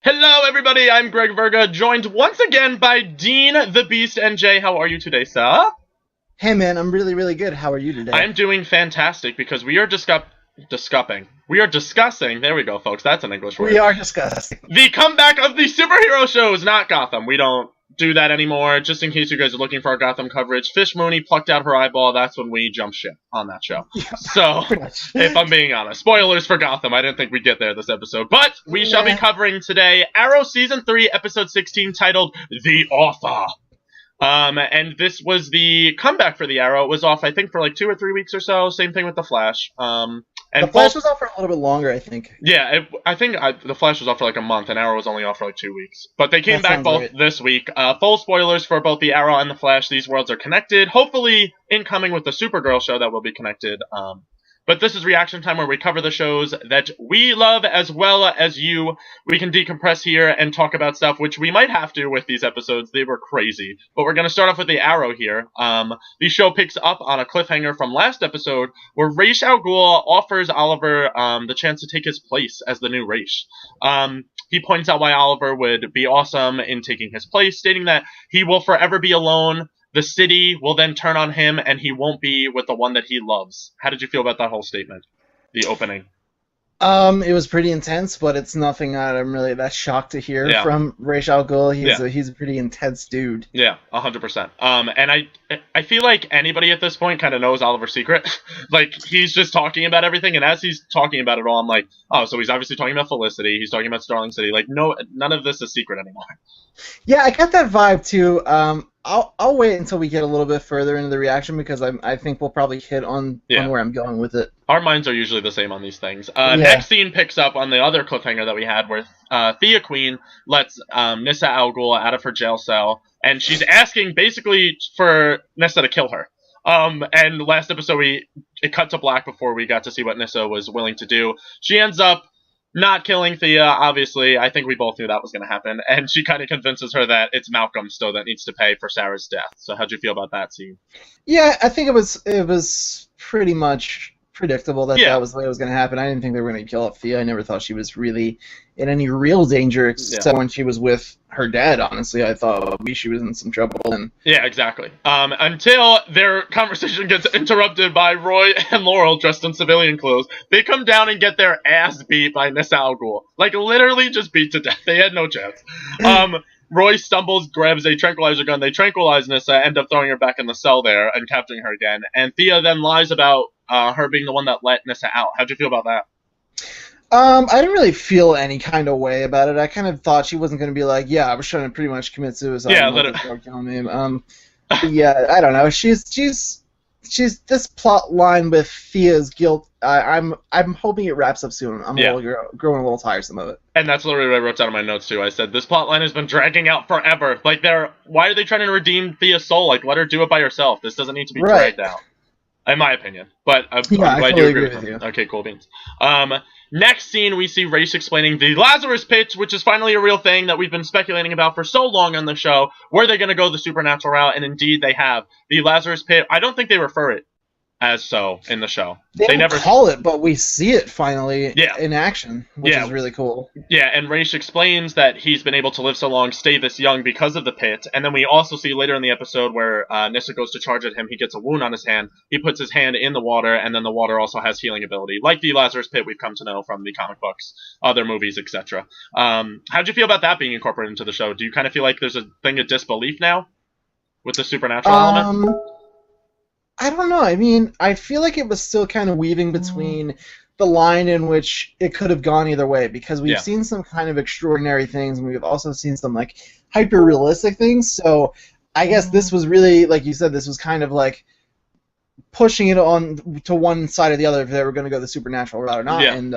Hello, everybody. I'm Greg Verga, joined once again by Dean the Beast NJ. How are you today, sir? Hey man, I'm really, really good. How are you today? I'm doing fantastic because we are discussing. We are discussing. There we go, folks. That's an English We word. are discussing. The comeback of the superhero shows, not Gotham. We don't do that anymore. Just in case you guys are looking for our Gotham coverage, Fish Mooney plucked out her eyeball. That's when we jump ship on that show. So, Pretty much. if I'm being honest, spoilers for Gotham. I didn't think we'd get there this episode, but we shall be covering today Arrow Season 3, Episode 16, titled The Author. And this was the comeback for the Arrow. It was off, I think, for like 2 or 3 weeks or so. Same thing with the Flash. And The Flash was off for a little bit longer, I think. yeah, I think the Flash was off for like a month, and Arrow was only off for like 2 weeks. But they came back both this week. Full spoilers for both the Arrow and the Flash. These worlds are connected. Hopefully, incoming with the Supergirl show that will be connected. But this is reaction time where we cover the shows that we love as well as you. We can decompress here and talk about stuff, which we might have to with these episodes. They were crazy. But we're going to start off with the Arrow here. The show picks up on a cliffhanger from last episode where Ra's al Ghul offers Oliver the chance to take his place as the new Ra's. He points out why Oliver would be awesome in taking his place, stating that he will forever be alone. The city will then turn on him, and he won't be with the one that he loves. How did you feel about that whole statement? The opening. It was pretty intense, but it's nothing that I'm really that shocked to hear from Ra's al Ghul. He's a pretty intense dude. Yeah, 100%. And I feel like anybody at this point kind of knows Oliver's secret. Like, he's just talking about everything, and as he's talking about it all, I'm like, oh, so he's obviously talking about Felicity, he's talking about Starling City. Like, no, none of this is secret anymore. Yeah, I got that vibe too. I'll wait until we get a little bit further into the reaction because I think we'll probably hit on where I'm going with it. Our minds are usually the same on these things. Next scene picks up on the other cliffhanger that we had where Thea Queen lets Nyssa Al Ghul out of her jail cell, and she's asking basically for Nyssa to kill her. And last episode it cut to black before we got to see what Nyssa was willing to do. She ends up not killing Thea, obviously. I think we both knew that was going to happen. And she kind of convinces her that it's Malcolm still that needs to pay for Sarah's death. So how'd you feel about that scene? Yeah, I think it was pretty much predictable that that was the way it was going to happen. I didn't think they were going to kill off Thea. I never thought she was really in any real danger except when she was with her dad, honestly. I thought she was in some trouble. And yeah, exactly. Until their conversation gets interrupted by Roy and Laurel dressed in civilian clothes. They come down and get their ass beat by Nyssa Al Ghul. Like, literally just beat to death. They had no chance. Roy stumbles, grabs a tranquilizer gun. They tranquilize Nyssa, end up throwing her back in the cell there and capturing her again. And Thea then lies about her being the one that let Nyssa out. How'd you feel about that? I didn't really feel any kind of way about it. I kind of thought she wasn't going to be like, yeah, I was trying to pretty much commit suicide. Yeah, yeah, I don't know. She's this plot line with Thea's guilt. I'm hoping it wraps up soon. I'm growing a little tiresome of it. And that's literally what I wrote down in my notes too. I said this plot line has been dragging out forever. Like, why are they trying to redeem Thea's soul? Like, let her do it by herself. This doesn't need to be dragged out, in my opinion. But I'm glad you agree with me. Okay, cool beans. Next scene, we see Ra's explaining the Lazarus Pit, which is finally a real thing that we've been speculating about for so long on the show. Were they going to go the supernatural route? And indeed, they have. The Lazarus Pit, I don't think they refer it as so in the show. They never call it, but we see it finally in action, which is really cool. Yeah, and Ra's explains that he's been able to live so long, stay this young because of the pit. And then we also see later in the episode where Nyssa goes to charge at him, he gets a wound on his hand. He puts his hand in the water, and then the water also has healing ability, like the Lazarus Pit we've come to know from the comic books, other movies, etc. How'd you feel about that being incorporated into the show? Do you kind of feel like there's a thing of disbelief now with the supernatural element? I don't know. I mean, I feel like it was still kind of weaving between the line in which it could have gone either way, because we've seen some kind of extraordinary things, and we've also seen some, like, hyper-realistic things, so I guess this was really, like you said, this was kind of like pushing it on to one side or the other if they were going to go the supernatural route or not, and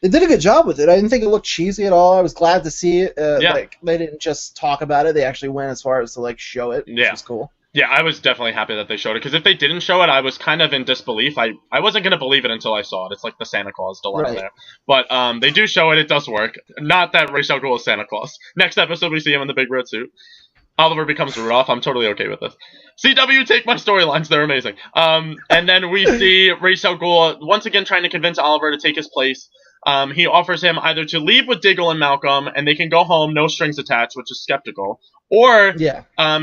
they did a good job with it. I didn't think it looked cheesy at all. I was glad to see it. Like, they didn't just talk about it, they actually went as far as to, like, show it, which was cool. Yeah, I was definitely happy that they showed it, because if they didn't show it, I was kind of in disbelief. I wasn't going to believe it until I saw it. It's like the Santa Claus dilemma there. But they do show it. It does work. Not that Ra's al Ghul is Santa Claus. Next episode, we see him in the big red suit. Oliver becomes Rudolph. I'm totally okay with this. CW, take my storylines. They're amazing. And then we see Ra's al Ghul once again trying to convince Oliver to take his place. He offers him either to leave with Diggle and Malcolm, and they can go home, no strings attached, which is skeptical, or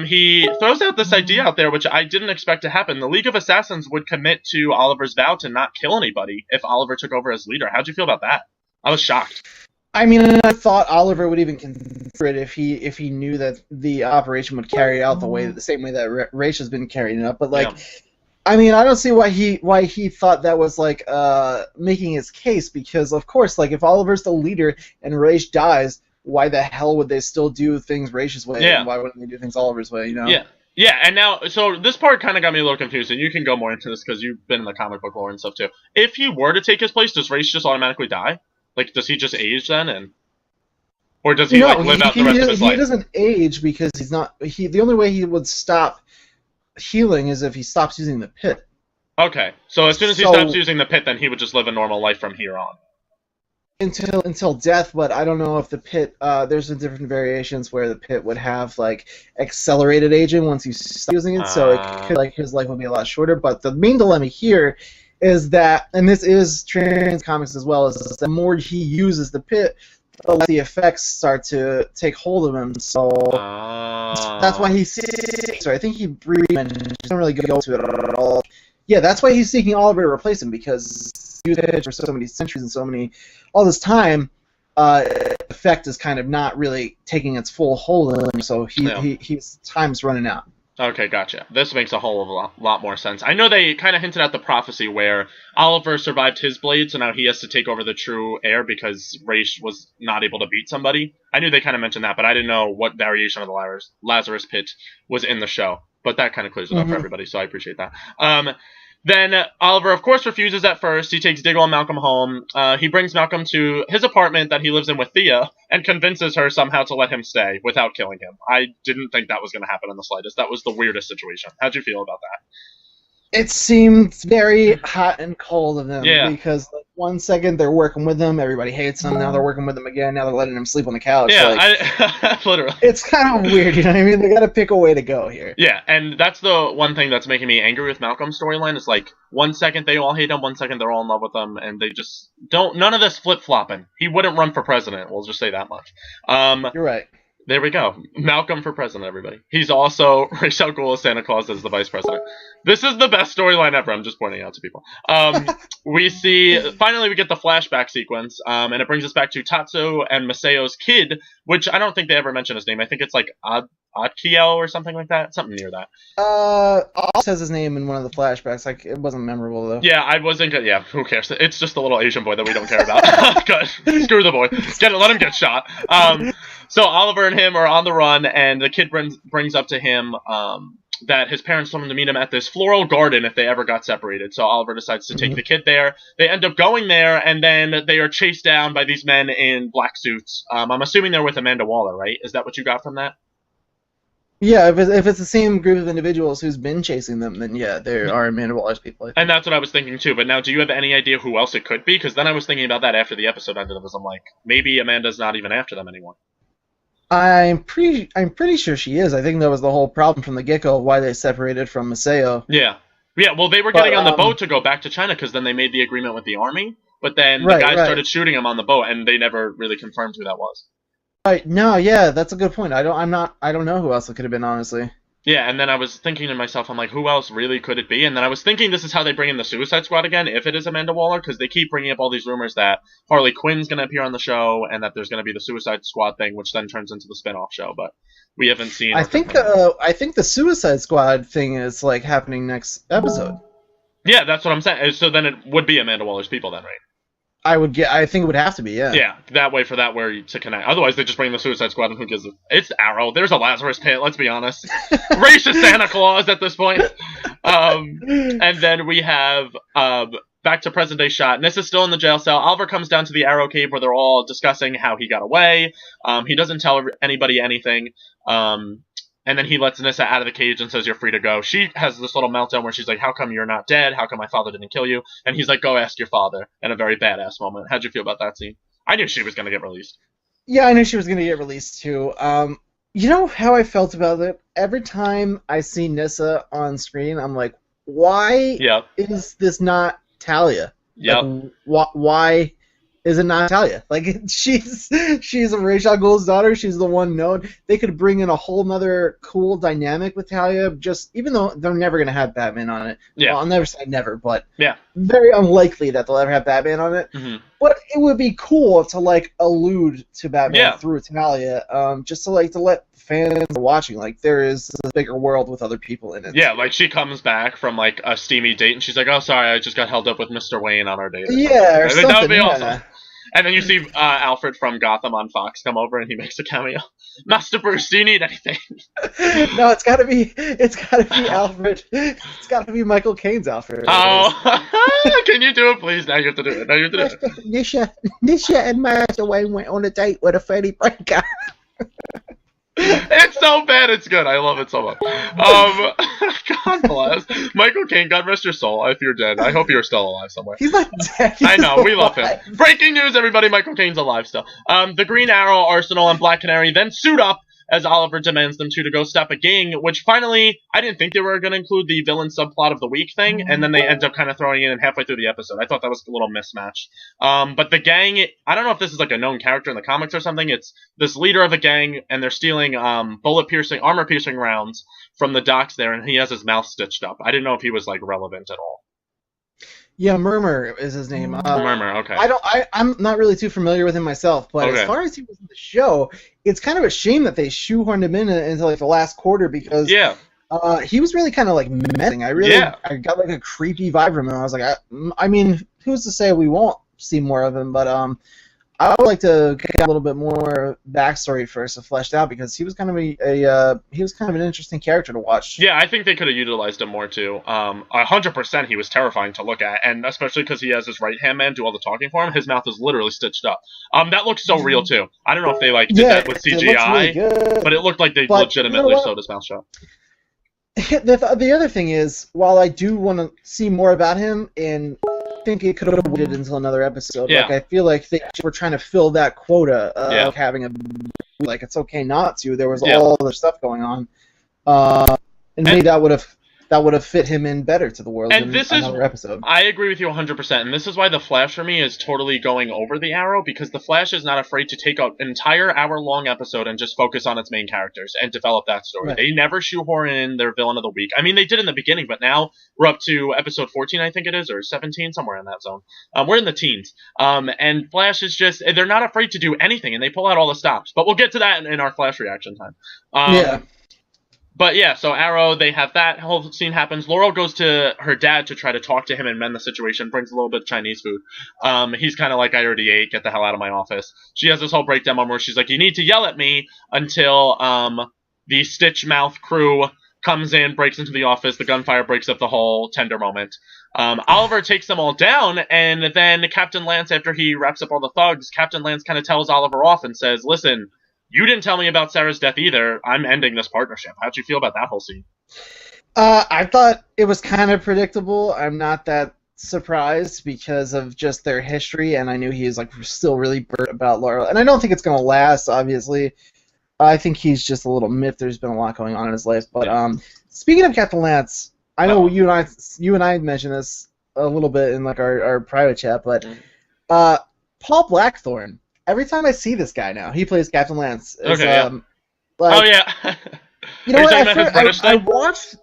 he throws out this idea out there, which I didn't expect to happen. The League of Assassins would commit to Oliver's vow to not kill anybody if Oliver took over as leader. How'd you feel about that? I was shocked. I mean, I thought Oliver would even consider it if he knew that the operation would carry out the same way that Raish has been carrying it out. But I mean, I don't see why he thought that was making his case, because of course, if Oliver's the leader and Raish dies, why the hell would they still do things Raish's way? Yeah. And why wouldn't they do things Oliver's way? Yeah. Yeah, and now, so this part kind of got me a little confused, and you can go more into this because you've been in the comic book lore and stuff too. If he were to take his place, does Raish just automatically die? Does he just age then, or does he live out the rest of his life? He doesn't age because he's not. The only way he would stop healing is if he stops using the pit. Okay, so as soon as he stops using the pit, then he would just live a normal life from here on. Until death, but I don't know if the pit. There's different variations where the pit would have accelerated aging once you stop using it, so it could, his life would be a lot shorter. But the main dilemma here is that, and this is trans comics as well, is the more he uses the pit, the less the effects start to take hold of him. So that's why he's. So I think he briefly doesn't really go to it at all. Yeah, that's why he's seeking Oliver to replace him, because he's used it for so many centuries and all this time, effect is kind of not really taking its full hold on him, so his time's running out. Okay, gotcha. This makes a whole lot more sense. I know they kind of hinted at the prophecy where Oliver survived his blade, so now he has to take over the true heir because Raish was not able to beat somebody. I knew they kind of mentioned that, but I didn't know what variation of the Lazarus Pit was in the show. But that kind of clears it up for everybody, so I appreciate that. Then Oliver, of course, refuses at first. He takes Diggle and Malcolm home. He brings Malcolm to his apartment that he lives in with Thea and convinces her somehow to let him stay without killing him. I didn't think that was going to happen in the slightest. That was the weirdest situation. How'd you feel about that? It seemed very hot and cold of them, because 1 second they're working with him, everybody hates him, now they're working with him again, now they're letting him sleep on the couch. Yeah, literally. It's kind of weird, you know what I mean? They gotta pick a way to go here. Yeah, and that's the one thing that's making me angry with Malcolm's storyline, is 1 second they all hate him, 1 second they're all in love with him, and they just none of this flip-flopping. He wouldn't run for president, we'll just say that much. You're right. There we go. Malcolm for president, everybody. He's also Ra's al Ghul as Santa Claus as the vice president. This is the best storyline ever. I'm just pointing out to people. Finally we get the flashback sequence, and it brings us back to Tatsu and Masayo's kid, which I don't think they ever mention his name. I think it's Adkiel or something like that. Something near that. All says his name in one of the flashbacks. It wasn't memorable though. Yeah, I wasn't good. Yeah, who cares? It's just a little Asian boy that we don't care about. Good. Screw the boy. Let him get shot. So Oliver and him are on the run, and the kid brings up to him that his parents told him to meet him at this floral garden if they ever got separated. So Oliver decides to take the kid there. They end up going there, and then they are chased down by these men in black suits. I'm assuming they're with Amanda Waller, right? Is that what you got from that? Yeah, if it's the same group of individuals who's been chasing them, then yeah, there are Amanda Waller's people. And that's what I was thinking too. But now, do you have any idea who else it could be? Because then I was thinking about that after the episode ended. I'm like, maybe Amanda's not even after them anymore. I'm pretty sure she is. I think that was the whole problem from the get-go, why they separated from Masayo. Yeah. Yeah, well, they were getting on the boat to go back to China because then they made the agreement with the army, but then the guys started shooting them on the boat, and they never really confirmed who that was. Right. No, yeah, that's a good point. I don't know who else it could have been, honestly. Yeah, and then I was thinking to myself, I'm like, who else really could it be? And then I was thinking this is how they bring in the Suicide Squad again, if it is Amanda Waller, because they keep bringing up all these rumors that Harley Quinn's going to appear on the show, and that there's going to be the Suicide Squad thing, which then turns into the spin-off show, but we haven't seen... I think the Suicide Squad thing is, happening next episode. Yeah, that's what I'm saying. So then it would be Amanda Waller's people then, right? I think it would have to be, yeah. Yeah, that way to connect. Otherwise, they just bring the Suicide Squad, and who gives it? It's Arrow. There's a Lazarus Pit, let's be honest. Racist Santa Claus at this point. And then we have back to present day shot. Nissa's still in the jail cell. Oliver comes down to the Arrow Cave where they're all discussing how he got away. He doesn't tell anybody anything. And then he lets Nyssa out of the cage and says, "You're free to go." She has this little meltdown where she's like, "How come you're not dead? How come my father didn't kill you?" And he's like, "Go ask your father." In a very badass moment. How'd you feel about that scene? I knew she was going to get released. Yeah, I knew she was going to get released too. You know how I felt about it? Every time I see Nyssa on screen, I'm like, why is this not Talia? Yep. Why is it not Talia? Like, she's a Ra's al Ghul's daughter. She's the one known. They could bring in a whole nother cool dynamic with Talia. Just even though they're never gonna have Batman on it. Yeah. Well, I'll never say never, but yeah, very unlikely that they'll ever have Batman on it. Mm-hmm. But it would be cool to like allude to Batman Yeah. through Talia, just to let fans watching like there is a bigger world with other people in it. Yeah, like she comes back from like a steamy date and she's like, "Oh, sorry, I just got held up with Mr. Wayne on our date." Yeah, or something. That would be yeah. awesome. And then you see Alfred from Gotham on Fox come over and he makes a cameo. Master Bruce, do you need anything? No, it's gotta be Alfred. It's gotta be Michael Caine's Alfred. Oh, can you do it, please? Now you have to do it. Nisha and Master Wayne went on a date with a Freddy Breaker. It's so bad, it's good. I love it so much. God bless. Michael Caine, God rest your soul. If you're dead, I hope you're still alive somewhere. He's not dead. I know, we love him. Breaking news, everybody, Michael Caine's alive still. The Green Arrow, Arsenal, and Black Canary then suit up as Oliver demands them to go stop a gang, which finally, I didn't think they were going to include the villain subplot of the week thing, and then they end up kind of throwing it in halfway through the episode. I thought that was a little mismatch. But the gang, I don't know if this is like a known character in the comics or something. It's this leader of a gang, and they're stealing armor-piercing rounds from the docks there, and he has his mouth stitched up. I didn't know if he was like relevant at all. Yeah, Murmur is his name. Murmur, okay. I'm not really too familiar with him myself, but as far as he was in the show, it's kind of a shame that they shoehorned him in into like the last quarter because he was really kind of like menacing. I got like a creepy vibe from him. I was like, I mean, who's to say we won't see more of him? But I would like to get a little bit more backstory first, fleshed out, because he was kind of an interesting character to watch. Yeah, I think they could have utilized him more too. 100%, he was terrifying to look at, and especially because he has his right hand man do all the talking for him. His mouth is literally stitched up. That looks so real too. I don't know if they did that with CGI, really but it looked like they legitimately sewed his mouth shut. The other thing is, while I do want to see more about him, and I think it could have waited until another episode. Yeah. Like, I feel like they were trying to fill that quota of having a like it's okay not to. There was all other stuff going on, and maybe that would have fit him in better to the world in another episode. I agree with you 100%, and this is why The Flash for me is totally going over The Arrow, because The Flash is not afraid to take an entire hour-long episode and just focus on its main characters and develop that story. Right. They never shoehorn in their villain of the week. I mean, they did in the beginning, but now we're up to episode 14, I think it is, or 17, somewhere in that zone. We're in the teens. And Flash is just, they're not afraid to do anything, and they pull out all the stops. But we'll get to that in our Flash reaction time. But yeah, so Arrow, they have that whole scene happens. Laurel goes to her dad to try to talk to him and mend the situation, brings a little bit of Chinese food. He's kind of like, I already ate, get the hell out of my office. She has this whole breakdown moment where she's like, you need to yell at me until the Stitch Mouth crew comes in, breaks into the office, the gunfire breaks up the whole tender moment. Oliver takes them all down, and then Captain Lance, after he wraps up all the thugs, Captain Lance kind of tells Oliver off and says, listen, you didn't tell me about Sarah's death either. I'm ending this partnership. How'd you feel about that whole scene? I thought it was kind of predictable. I'm not that surprised because of just their history, and I knew he was like still really burnt about Laurel. And I don't think it's going to last, obviously. I think he's just a little miffed. There's been a lot going on in his life. But speaking of Captain Lance, I know you and I mentioned this a little bit in like our private chat, but Paul Blackthorne. Every time I see this guy now, he plays Captain Lance. Okay, yeah. You know what? I watched.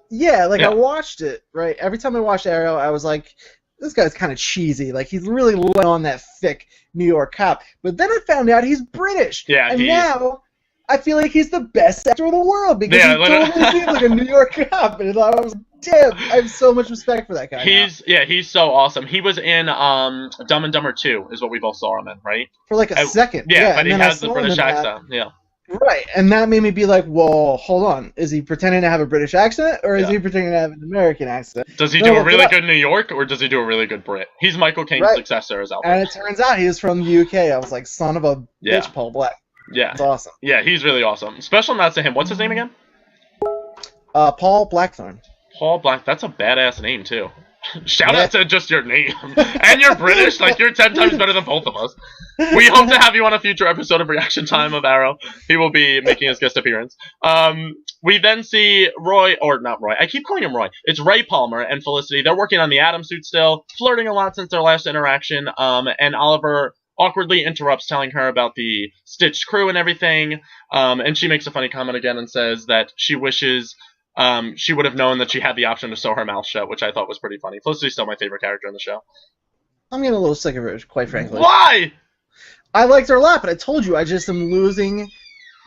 I watched it. Right. Every time I watched Arrow, I was like, this guy's kind of cheesy. Like he's really laying on that thick New York cop. But then I found out he's British. Yeah. And now I feel like he's the best actor in the world because he totally seems like a New York cop. And I was damn. I have so much respect for that guy. He's so awesome. He was in Dumb and Dumber 2 is what we both saw him in, right? For like a second. Yeah, but he has the British accent. Yeah. Right, and that made me be like, well, hold on. Is he pretending to have a British accent, or is he pretending to have an American accent? Does he do a really good New York, or does he do a really good Brit? He's Michael Caine's successor as Albert. And it turns out he was from the UK. I was like, son of a bitch, Paul Black. Yeah. That's awesome. Yeah, he's really awesome. Special nods to him. What's his name again? Paul Blackthorne. Paul Black. That's a badass name, too. Shout out to just your name. And you're British, like you're 10 times better than both of us. We hope to have you on a future episode of Reaction Time of Arrow. He will be making his guest appearance. We then see Roy, or not Roy, I keep calling him Roy. It's Ray Palmer and Felicity. They're working on the Atom suit still, flirting a lot since their last interaction. And Oliver awkwardly interrupts, telling her about the Stitched crew and everything. And she makes a funny comment again and says that she wishes she would have known that she had the option to sew her mouth shut, which I thought was pretty funny. Felicity's still my favorite character in the show. I'm getting a little sick of her, quite frankly. Why? I liked her a lot, but I told you, I just am losing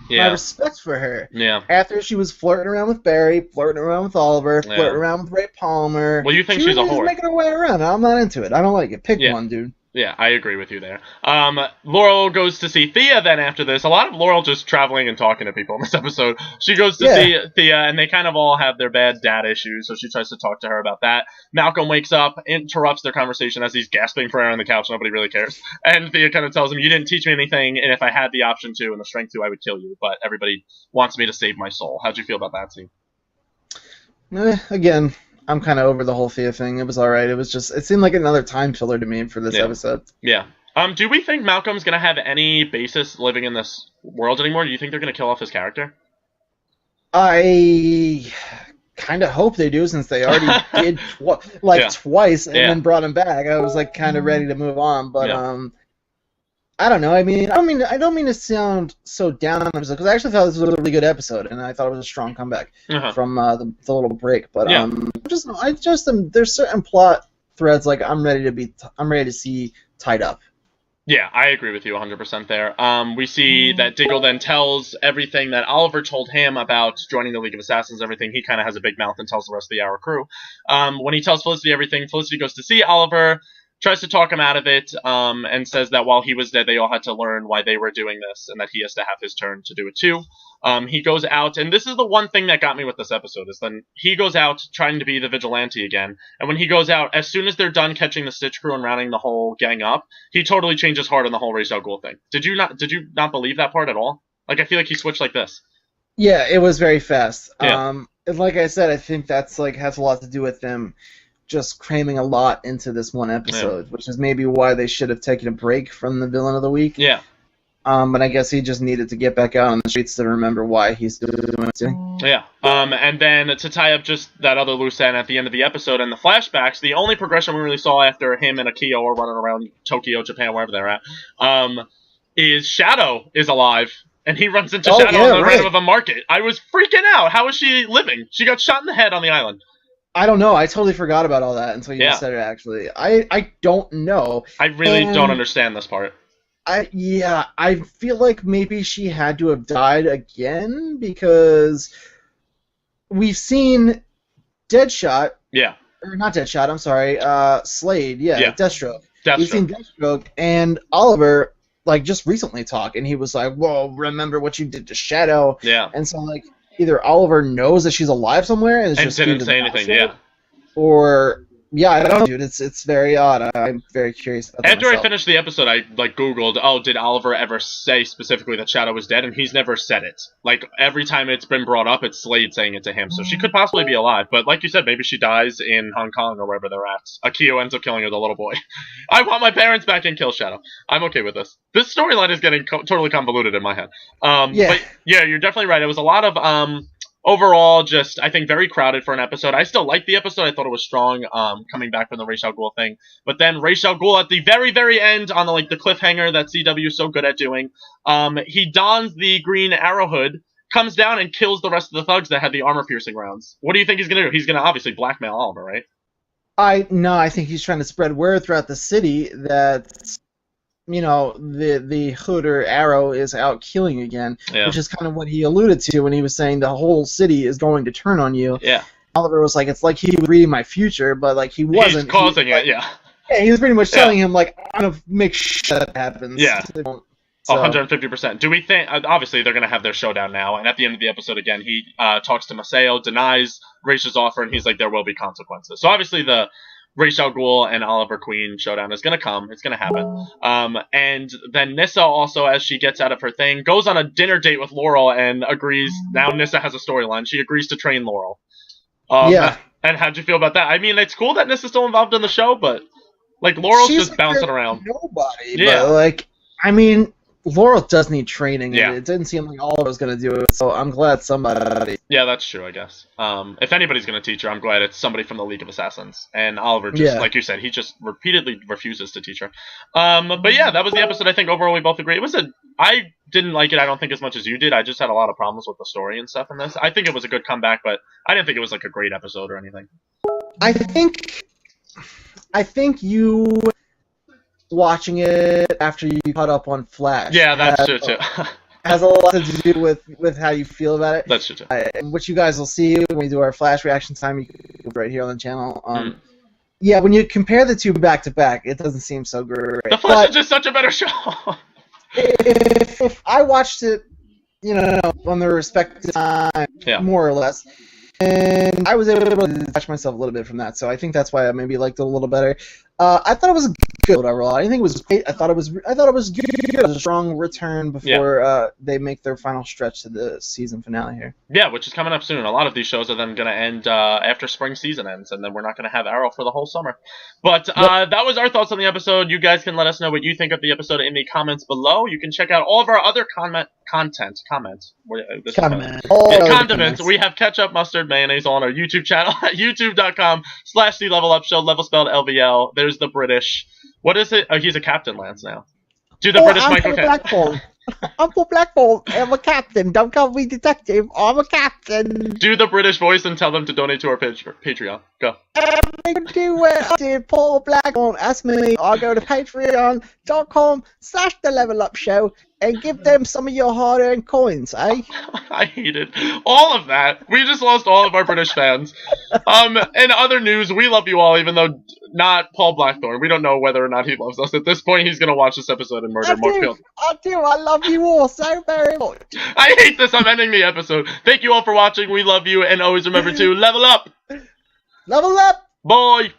my respect for her. Yeah. After she was flirting around with Barry, flirting around with Oliver, flirting around with Ray Palmer. Well, you think she's a whore. She's making her way around. I'm not into it. I don't like it. Pick one, dude. Yeah, I agree with you there. Laurel goes to see Thea then after this. A lot of Laurel just traveling and talking to people in this episode. She goes to see Thea, and they kind of all have their bad dad issues, so she tries to talk to her about that. Malcolm wakes up, interrupts their conversation as he's gasping for air on the couch. Nobody really cares. And Thea kind of tells him, you didn't teach me anything, and if I had the option to and the strength to, I would kill you. But everybody wants me to save my soul. How'd you feel about that scene? Again, I'm kind of over the whole Thea thing. It was alright. It seemed like another time filler to me for this episode. Yeah. Do we think Malcolm's going to have any basis living in this world anymore? Do you think they're going to kill off his character? I kind of hope they do, since they already did twice and then brought him back. I was like kind of ready to move on, but I don't know. I mean, I don't mean to sound so down on the episode, because I actually thought this was a really good episode, and I thought it was a strong comeback from the little break. But there's certain plot threads like I'm ready to see tied up. Yeah, I agree with you 100% there. We see that Diggle then tells everything that Oliver told him about joining the League of Assassins and everything. He kind of has a big mouth and tells the rest of the Arrow crew. When he tells Felicity everything, Felicity goes to see Oliver, tries to talk him out of it, and says that while he was dead, they all had to learn why they were doing this, and that he has to have his turn to do it too. He goes out, and this is the one thing that got me with this episode, is then he goes out trying to be the vigilante again, and when he goes out, as soon as they're done catching the Stitch crew and rounding the whole gang up, he totally changes heart on the whole Ra's al Ghul thing. Did you not believe that part at all? Like, I feel like he switched like this. Yeah, it was very fast. Yeah. And like I said, I think that's has a lot to do with them just cramming a lot into this one episode, which is maybe why they should have taken a break from the Villain of the Week. Yeah. But I guess he just needed to get back out on the streets to remember why he's doing what he's doing. Yeah. And then to tie up just that other loose end at the end of the episode and the flashbacks, the only progression we really saw after him and Akio are running around Tokyo, Japan, wherever they're at, is Shadow is alive. And he runs into Shadow on the random of a market. I was freaking out. How is she living? She got shot in the head on the island. I don't know. I totally forgot about all that until you just said it, actually. I don't know. I really don't understand this part. I feel like maybe she had to have died again, because we've seen Deadshot. Yeah. Or not Deadshot, I'm sorry. Slade, Deathstroke. We've seen Deathstroke and Oliver, like, just recently talk, and he was like, whoa, remember what you did to Shadow. Yeah. And so, like, either Oliver knows that she's alive somewhere and just didn't say anything, or I don't know, dude. It's very odd. I'm very curious about that. After I finished the episode, I Googled, did Oliver ever say specifically that Shadow was dead? And he's never said it. Like, every time it's been brought up, it's Slade saying it to him. So she could possibly be alive. But like you said, maybe she dies in Hong Kong or wherever they're at. Akio ends up killing her, the little boy. I want my parents back and kill Shadow. I'm okay with this. This storyline is getting totally convoluted in my head. But yeah, you're definitely right. It was a lot of overall, just, I think, very crowded for an episode. I still liked the episode. I thought it was strong, coming back from the Ra's al Ghul thing. But then Ra's al Ghul at the very, very end, on the cliffhanger that CW is so good at doing, he dons the green arrow hood, comes down and kills the rest of the thugs that had the armor-piercing rounds. What do you think he's going to do? He's going to obviously blackmail Oliver, right? I think he's trying to spread word throughout the city that, the hood or arrow is out killing again, which is kind of what he alluded to when he was saying the whole city is going to turn on you. Yeah. Oliver was like, it's like he was reading my future, but like he wasn't. He's causing it, Yeah, he was pretty much telling him, like, I'm going to make sure that happens. Yeah. 150%. Do we think, obviously they're going to have their showdown now, and at the end of the episode again, he talks to Maseo, denies Ra's offer, and he's like, there will be consequences. So obviously the Ra's al Ghul and Oliver Queen showdown is going to come. It's going to happen. And then Nyssa also, as she gets out of her thing, goes on a dinner date with Laurel and agrees. Now Nyssa has a storyline. She agrees to train Laurel. And how'd you feel about that? I mean, it's cool that Nyssa's still involved in the show, but, like, Laurel's just bouncing around. Nobody. Yeah. But, like, I mean, Laurel does need training, Yeah. and it didn't seem like Oliver was going to do it, so I'm glad somebody... Yeah, that's true, I guess. If anybody's going to teach her, I'm glad it's somebody from the League of Assassins. And Oliver just, like you said, he just repeatedly refuses to teach her. But yeah, that was the episode. I think overall we both agree. I didn't like it, I don't think, as much as you did. I just had a lot of problems with the story and stuff in this. I think it was a good comeback, but I didn't think it was like a great episode or anything. I think you watching it after you caught up on Flash. Yeah, that's true too. Has a lot to do with how you feel about it. That's true too. Which you guys will see when we do our Flash reaction time right here on the channel. Yeah, when you compare the two back to back, it doesn't seem so great. The Flash is just such a better show. if I watched it, on the respective time, more or less, and I was able to detach myself a little bit from that, so I think that's why I maybe liked it a little better. I thought it was good overall. I didn't think it was great. I thought it was good. It was a strong return before they make their final stretch to the season finale here. Yeah, which is coming up soon. A lot of these shows are then going to end after spring season ends, and then we're not going to have Arrow for the whole summer. But that was our thoughts on the episode. You guys can let us know what you think of the episode in the comments below. You can check out all of our other condiments. We have ketchup, mustard, mayonnaise on our YouTube channel at youtube.com/TheLevelUpShow, level spelled LVL. There's the British. What is it? Oh, he's a Captain Lance now. Do the British Michael Caine. I'm for Blackball. I'm a captain. Don't call me detective. I'm a captain. Do the British voice and tell them to donate to our Patreon. Go. Do it. Paul Blackball. Ask me. I'll go to patreon.com/TheLevelUpShow and give them some of your hard-earned coins, eh? I hated all of that. We just lost all of our British fans. In other news, we love you all, even though not Paul Blackthorne. We don't know whether or not he loves us. At this point, he's going to watch this episode and murder Morfield. I do. I love you all so very much. I hate this. I'm ending the episode. Thank you all for watching. We love you, and always remember to level up. Level up. Bye.